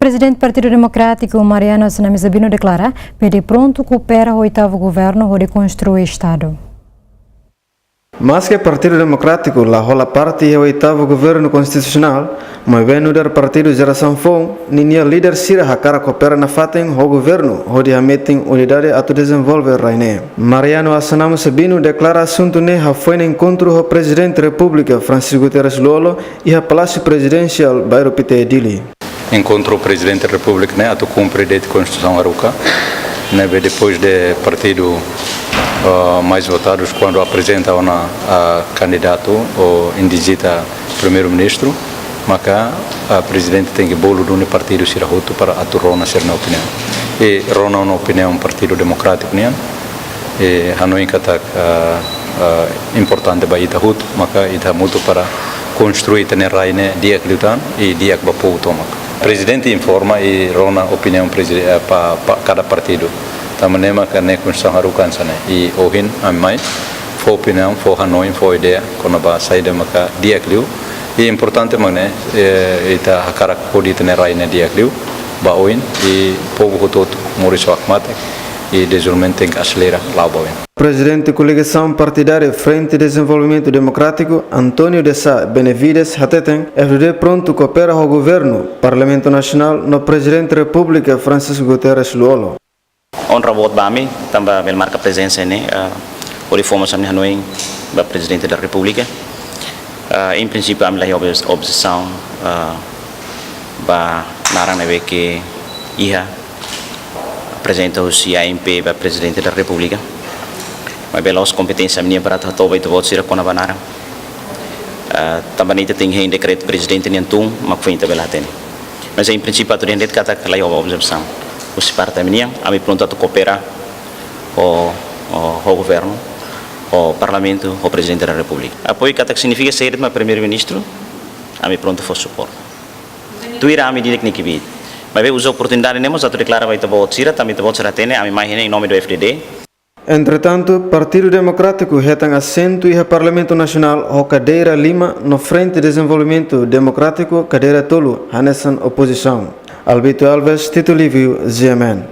Presidente do Partido Democrático, Mariano Sename Sabino, declara que pronto coopera o oitavo governo de construir Estado. Mas que o Partido Democrático lá rola parte do oitavo governo constitucional, mas bem no partido Geração Fom, ninguém líder Sira Hakara coopera na fatem o governo, onde a metem unidade a desenvolver Raine. Mariano Sename Sabino declara assunto ne ha foi no encontro do presidente da República, Francisco Guterres Lolo, e a Palácio Presidencial Bairro Pite Dili. Encontrou o Presidente da República, né, a cumprir a Constituição Aruca, né, depois de partido mais votados quando apresenta um candidato ou indigita primeiro-ministro, mas a Presidente tem que bolo do partido Sirahuto para aturar na ser na opinião. E Rona na opinião partido democrático né, e Hanoi kata importante bagi Hutu, maka ita muito para construir tenerai né dia kelutan e dia que bapu tomak. Presidente informa e rona opinião para cada partido. Tamanema que ne Constituição harukan sana e ohin amai fo opinião fo Hanoi fo ideia quando ba saída maka dia kliu e importante magne ita hakara kodi tenerai ne dia kliu ba oin e povo hotot Maurício Ahmad e desenvolvimento tem que acelerar lá o Presidente da Coligação Partidária Frente de Desenvolvimento Democrático, Antônio de Sá Benevides Hateten, FDD pronto coopera ao governo, Parlamento Nacional, no Presidente da República, Francisco Guterres Luolo. Honra voto bami, também bel marca presença né, o reforma samne Hanoi, ba Presidente da República. Em princípio, a minha obsessão, ba narang neve que ia apresenta o CIMP ba Presidente da República. Mas belas competência minha para tratar o voto sira com a banara. Também tem em decreto presidente nenhum, mas foi ainda bela tem. Mas em princípio a tudo dentro kata que lá é observação. O parte minha, a mim pronto a cooperar o governo, o parlamento, o presidente da República. Apoio kata que significa ser do primeiro-ministro, a mim pronto for suporte. Tu irá a medida que nem que vi. Mas usa a oportunidade nemos a tu declara vai te voto sira, também te voto sira tem, a mim mais em nome do FDD. Entretanto, Partido Democrático retém assento e o Parlamento Nacional a cadeira Lima no Frente de Desenvolvimento Democrático, cadeira Tolo, Hanessan Oposição. Albito Alves, Tito Livio, GMN.